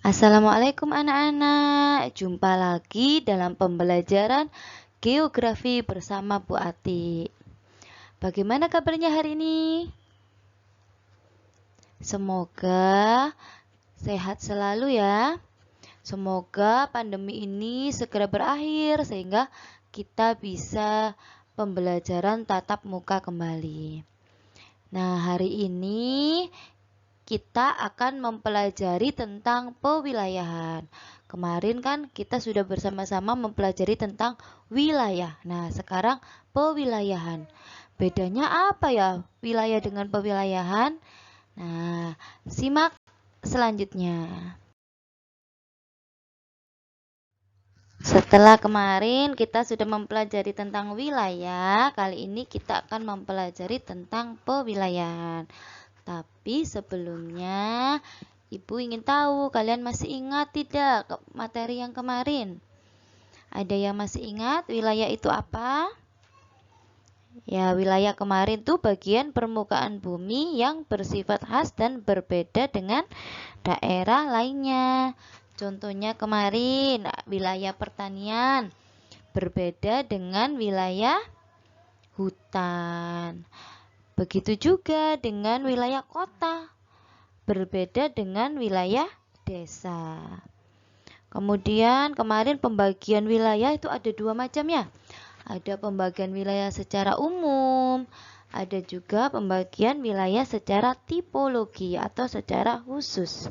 Assalamualaikum anak-anak, jumpa lagi dalam pembelajaran geografi bersama Bu Ati. Bagaimana kabarnya hari ini? Semoga sehat selalu ya. Semoga pandemi ini segera berakhir sehingga kita bisa pembelajaran tatap muka kembali. Nah, hari ini kita akan mempelajari tentang pewilayahan. Kemarin kan kita sudah bersama-sama mempelajari tentang wilayah. Nah, sekarang pewilayahan. Bedanya apa ya wilayah dengan pewilayahan? Nah, simak selanjutnya. Setelah kemarin kita sudah mempelajari tentang wilayah, kali ini kita akan mempelajari tentang pewilayahan. Tapi sebelumnya, Ibu ingin tahu kalian masih ingat tidak materi yang kemarin? Ada yang masih ingat wilayah itu apa? Ya, wilayah kemarin tuh bagian permukaan bumi yang bersifat khas dan berbeda dengan daerah lainnya. Contohnya kemarin wilayah pertanian berbeda dengan wilayah hutan. Begitu juga dengan wilayah kota, berbeda dengan wilayah desa. Kemudian kemarin pembagian wilayah itu ada dua macam ya. Ada pembagian wilayah secara umum, ada juga pembagian wilayah secara tipologi atau secara khusus.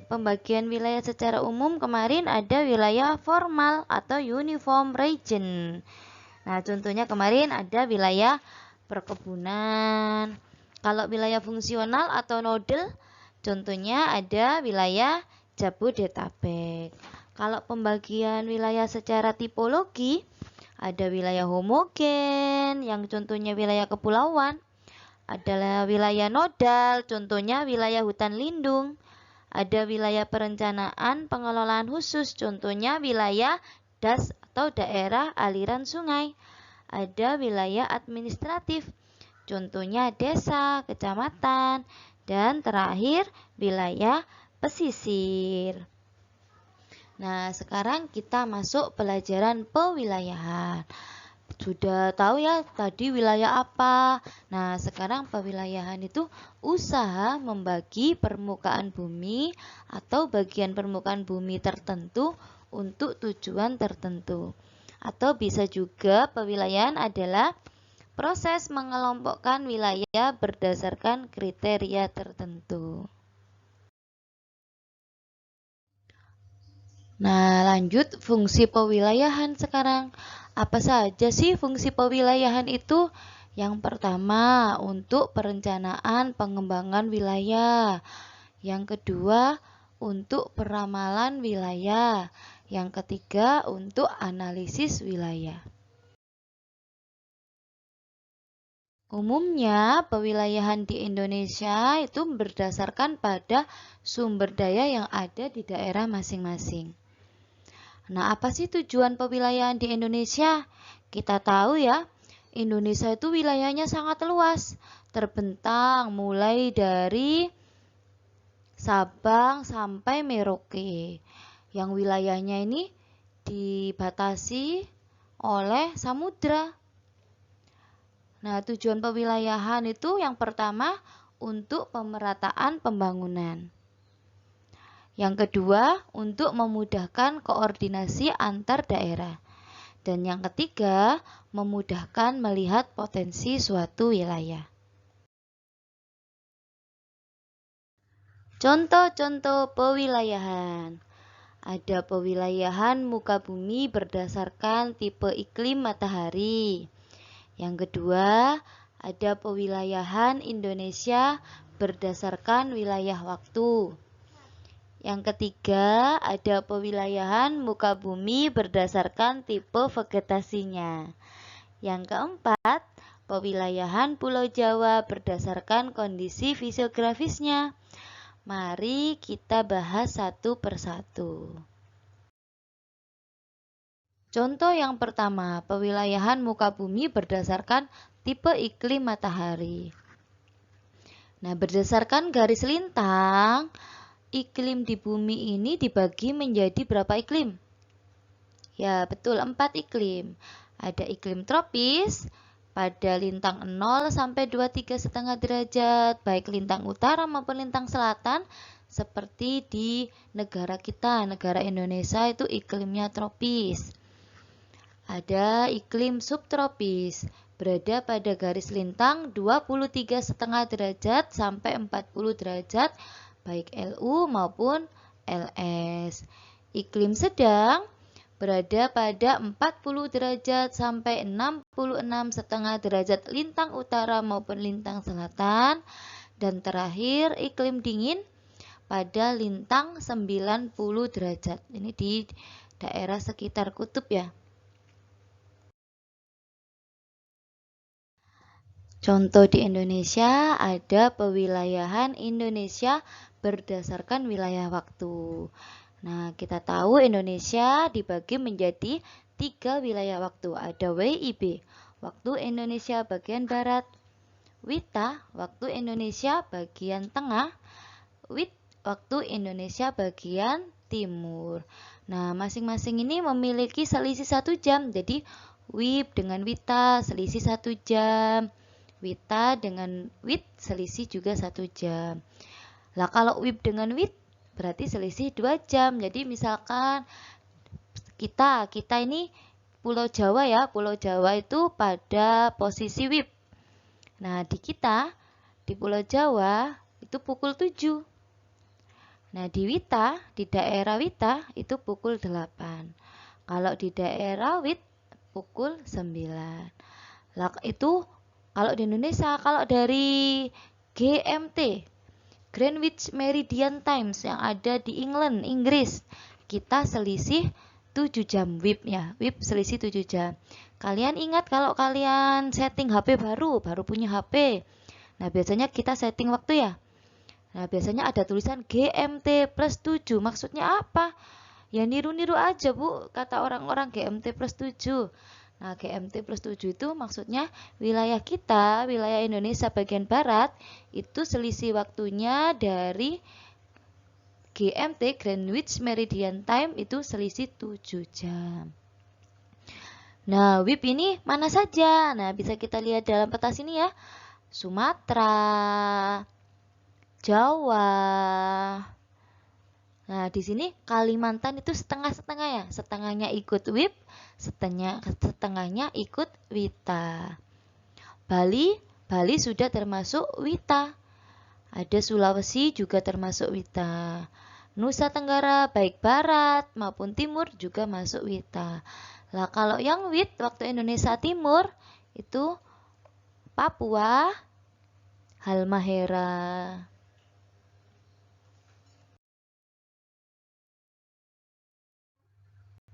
Pembagian wilayah secara umum kemarin ada wilayah formal atau uniform region. Nah, contohnya kemarin ada wilayah perkebunan. Kalau wilayah fungsional atau nodal, contohnya ada wilayah Jabodetabek. Kalau pembagian wilayah secara tipologi, ada wilayah homogen, yang contohnya wilayah kepulauan. Ada wilayah nodal, contohnya wilayah hutan lindung. Ada wilayah perencanaan pengelolaan khusus, contohnya wilayah DAS atau daerah aliran sungai. Ada wilayah administratif, contohnya desa, kecamatan, dan terakhir wilayah pesisir. Nah, sekarang kita masuk pelajaran pewilayahan. Sudah tahu ya tadi wilayah apa? Nah, sekarang pewilayahan itu usaha membagi permukaan bumi atau bagian permukaan bumi tertentu untuk tujuan tertentu. Atau bisa juga pewilayahan adalah proses mengelompokkan wilayah berdasarkan kriteria tertentu. Nah, lanjut fungsi pewilayahan sekarang. Apa saja sih fungsi pewilayahan itu? Yang pertama, untuk perencanaan pengembangan wilayah. Yang kedua, untuk peramalan wilayah. Yang ketiga, untuk analisis wilayah. Umumnya, pewilayahan di Indonesia itu berdasarkan pada sumber daya yang ada di daerah masing-masing. Nah, apa sih tujuan pewilayahan di Indonesia? Kita tahu ya, Indonesia itu wilayahnya sangat luas, terbentang mulai dari Sabang sampai Merauke. Yang wilayahnya ini dibatasi oleh samudra. Nah, tujuan pewilayahan itu yang pertama untuk pemerataan pembangunan. Yang kedua, untuk memudahkan koordinasi antar daerah. Dan yang ketiga, memudahkan melihat potensi suatu wilayah. Contoh-contoh pewilayahan. Ada pewilayahan muka bumi berdasarkan tipe iklim matahari. Yang kedua, ada pewilayahan Indonesia berdasarkan wilayah waktu. Yang ketiga, ada pewilayahan muka bumi berdasarkan tipe vegetasinya. Yang keempat, pewilayahan Pulau Jawa berdasarkan kondisi fisiografisnya. Mari kita bahas satu persatu. Contoh yang pertama, pewilayahan muka bumi berdasarkan tipe iklim matahari. Nah, berdasarkan garis lintang, iklim di bumi ini dibagi menjadi berapa iklim? Ya, betul, 4 iklim. Ada iklim tropis pada lintang 0 sampai 23,5 derajat, baik lintang utara maupun lintang selatan, seperti di negara kita, negara Indonesia itu iklimnya tropis. Ada iklim subtropis, berada pada garis lintang 23,5 derajat sampai 40 derajat, baik LU maupun LS. Iklim sedang berada pada 40 derajat sampai 66,5 derajat lintang utara maupun lintang selatan. Dan terakhir iklim dingin pada lintang 90 derajat. Ini di daerah sekitar kutub ya. Contoh di Indonesia ada pewilayahan Indonesia berdasarkan wilayah waktu. Nah, kita tahu Indonesia dibagi menjadi 3 wilayah waktu. Ada WIB, waktu Indonesia bagian barat. WITA, waktu Indonesia bagian tengah. WIT, waktu Indonesia bagian timur. Nah, masing-masing ini memiliki selisih 1 jam. Jadi, WIB dengan WITA selisih 1 jam. WITA dengan WIT selisih juga 1 jam. Lah kalau WIB dengan WIT berarti selisih 2 jam. Jadi misalkan kita ini Pulau Jawa ya. Pulau Jawa itu pada posisi WIB. Nah, di Pulau Jawa itu pukul 7. Nah, di daerah WITA itu pukul 8. Kalau di daerah WIT pukul 9. Lah itu kalau di Indonesia, kalau dari GMT, Greenwich Meridian Times yang ada di England, Inggris, kita selisih 7 jam WIB ya. WIB selisih 7 jam. Kalian ingat kalau kalian setting HP baru punya HP. Nah, biasanya kita setting waktu ya. Nah, biasanya ada tulisan GMT plus 7. Maksudnya apa? Ya niru-niru aja, Bu, kata orang-orang GMT plus 7. Nah, GMT plus 7 itu maksudnya wilayah kita, wilayah Indonesia bagian barat, itu selisih waktunya dari GMT, Greenwich Meridian Time, itu selisih 7 jam. Nah, WIB ini mana saja? Nah, bisa kita lihat dalam peta sini ya. Sumatera, Jawa. Nah, di sini Kalimantan itu setengah-setengah ya. Setengahnya ikut WIB, setengahnya ikut WITA. Bali sudah termasuk WITA. Ada Sulawesi juga termasuk WITA. Nusa Tenggara baik barat maupun timur juga masuk WITA. Lah kalau yang WIT waktu Indonesia Timur itu Papua, Halmahera.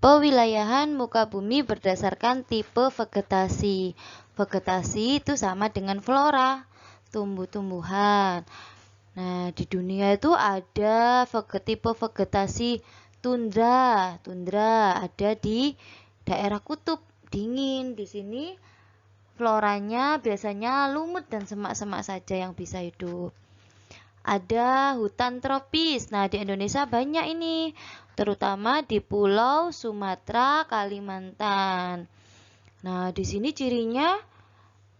Pewilayahan muka bumi berdasarkan tipe vegetasi. Vegetasi itu sama dengan flora, tumbuh-tumbuhan. Nah, di dunia itu ada tipe vegetasi tundra. Tundra ada di daerah kutub dingin. Di sini floranya biasanya lumut dan semak-semak saja yang bisa hidup. Ada hutan tropis. Nah, di Indonesia banyak ini, terutama di Pulau Sumatera, Kalimantan. Nah, di sini cirinya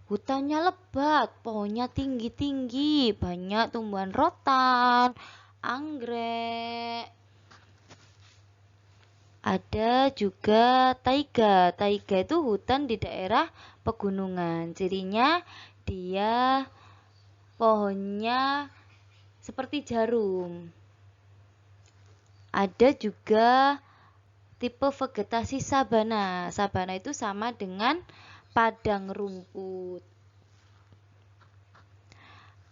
hutannya lebat, pohonnya tinggi-tinggi, banyak tumbuhan rotan, anggrek. Ada juga taiga. Taiga itu hutan di daerah pegunungan. Cirinya dia pohonnya seperti jarum. Ada juga tipe vegetasi sabana. Sabana itu sama dengan padang rumput.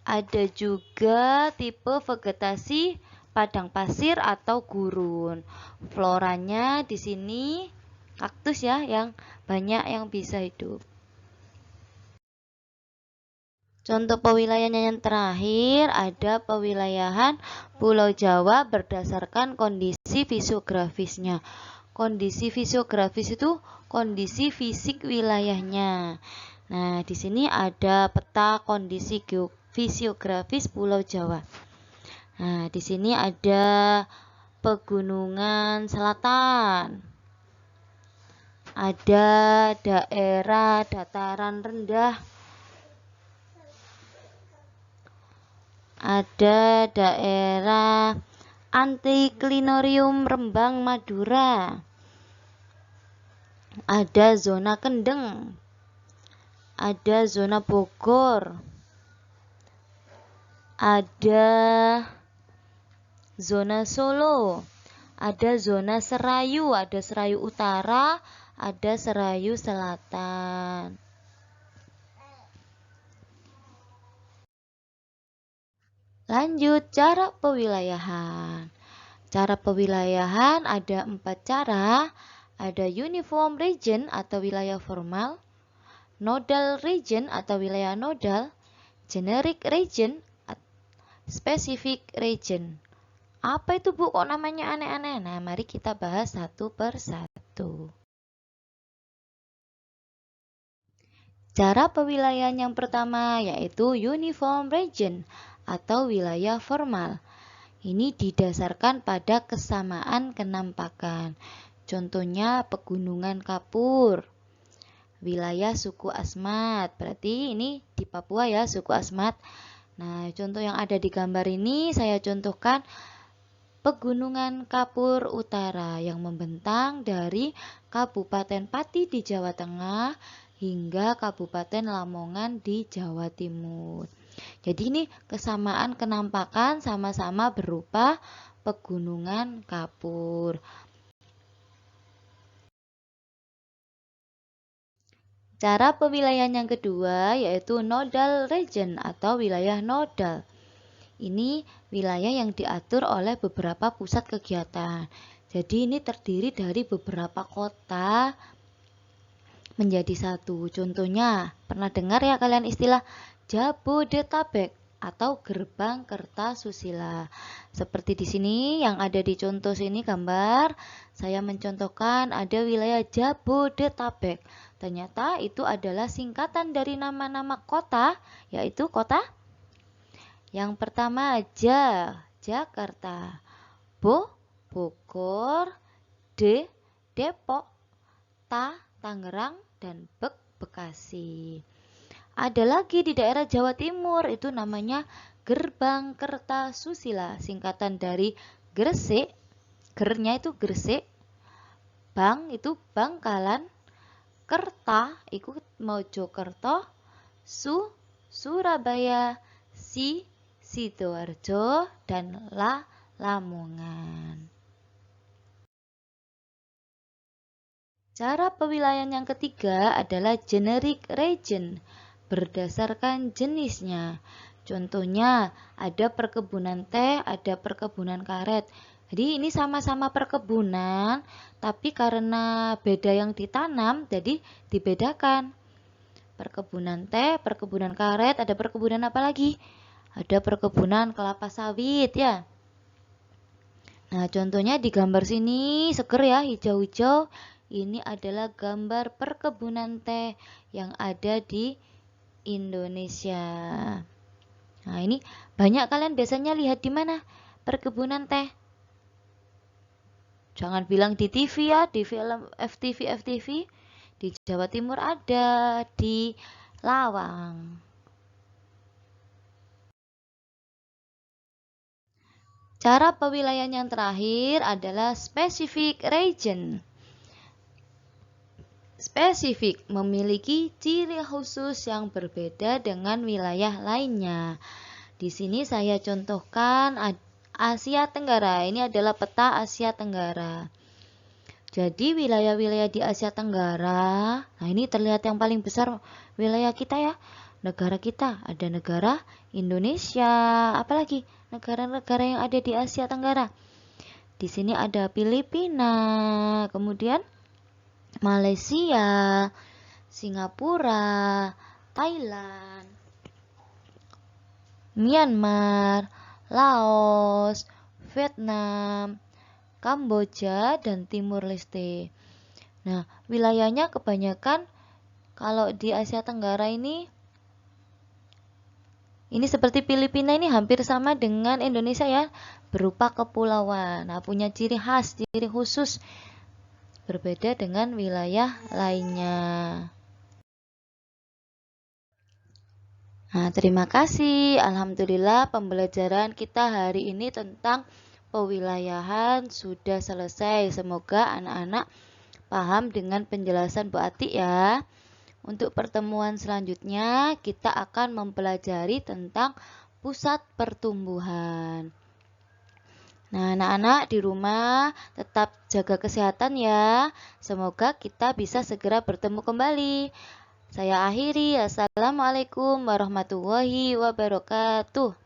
Ada juga tipe vegetasi padang pasir atau gurun. Floranya di sini kaktus ya, yang banyak yang bisa hidup. Contoh pewilayahan yang terakhir ada pewilayahan Pulau Jawa berdasarkan kondisi fisiografisnya. Kondisi fisiografis itu kondisi fisik wilayahnya. Nah, di sini ada peta kondisi fisiografis Pulau Jawa. Nah, di sini ada pegunungan selatan. Ada daerah dataran rendah. Ada daerah Antiklinorium Rembang Madura. Ada zona Kendeng. Ada zona Bogor. Ada zona Solo. Ada zona Serayu, ada Serayu Utara, ada Serayu Selatan. Lanjut, cara pewilayahan. Cara pewilayahan ada 4 cara. Ada uniform region atau wilayah formal, nodal region atau wilayah nodal, generic region, specific region. Apa itu Bu? Kok namanya aneh-aneh? Nah, mari kita bahas satu per satu. Cara pewilayahan yang pertama yaitu uniform region atau wilayah formal. Ini didasarkan pada kesamaan kenampakan. Contohnya pegunungan kapur, wilayah suku Asmat. Berarti ini di Papua ya, suku Asmat. Nah, contoh yang ada di gambar ini saya contohkan Pegunungan Kapur Utara yang membentang dari Kabupaten Pati di Jawa Tengah hingga Kabupaten Lamongan di Jawa Timur. Jadi ini kesamaan kenampakan sama-sama berupa Pegunungan Kapur. Cara pewilayahan yang kedua yaitu nodal region atau wilayah nodal. Ini wilayah yang diatur oleh beberapa pusat kegiatan. Jadi ini terdiri dari beberapa kota menjadi satu. Contohnya, pernah dengar ya kalian istilah Jabodetabek atau Gerbang Kertasusila. Seperti di sini yang ada di contoh sini gambar, saya mencontohkan ada wilayah Jabodetabek. Ternyata itu adalah singkatan dari nama-nama kota, yaitu kota yang pertama Jakarta, Bogor, Depok, Tangerang, dan Bekasi. Ada lagi di daerah Jawa Timur, itu namanya Gerbang Kertasusila, singkatan dari Gresik, gernya itu Gresik, Bang itu Bangkalan, Kerta itu Mojokerto, Surabaya, Sidoarjo, dan Lamongan. Cara pewilayahan yang ketiga adalah generic region berdasarkan jenisnya. Contohnya ada perkebunan teh, ada perkebunan karet. Jadi ini sama-sama perkebunan, tapi karena beda yang ditanam, jadi dibedakan. Perkebunan teh, perkebunan karet, ada perkebunan apa lagi? Ada perkebunan kelapa sawit ya. Nah, contohnya di gambar sini seger ya, hijau-hijau. Ini adalah gambar perkebunan teh yang ada di Indonesia. Nah, ini banyak kalian biasanya lihat di mana perkebunan teh. Jangan bilang di TV ya, di film FTV. Di Jawa Timur ada, di Lawang. Cara pewilayahan yang terakhir adalah specific region. Spesifik memiliki ciri khusus yang berbeda dengan wilayah lainnya. Di sini saya contohkan Asia Tenggara. Ini adalah peta Asia Tenggara. Jadi wilayah-wilayah di Asia Tenggara, nah ini terlihat yang paling besar wilayah kita ya. Negara kita, ada negara Indonesia, apalagi negara-negara yang ada di Asia Tenggara. Di sini ada Filipina, kemudian Malaysia, Singapura, Thailand, Myanmar, Laos, Vietnam, Kamboja, dan Timur Leste. Nah, wilayahnya kebanyakan kalau di Asia Tenggara ini Ini seperti Filipina ini hampir sama dengan Indonesia ya, berupa kepulauan. Nah, punya ciri khas, ciri khusus, berbeda dengan wilayah lainnya. Nah, terima kasih. Alhamdulillah pembelajaran kita hari ini tentang pewilayahan sudah selesai. Semoga anak-anak paham dengan penjelasan Bu Ati ya. Untuk pertemuan selanjutnya kita akan mempelajari tentang pusat pertumbuhan. Nah, anak-anak di rumah tetap jaga kesehatan ya. Semoga kita bisa segera bertemu kembali. Saya akhiri. Assalamualaikum warahmatullahi wabarakatuh.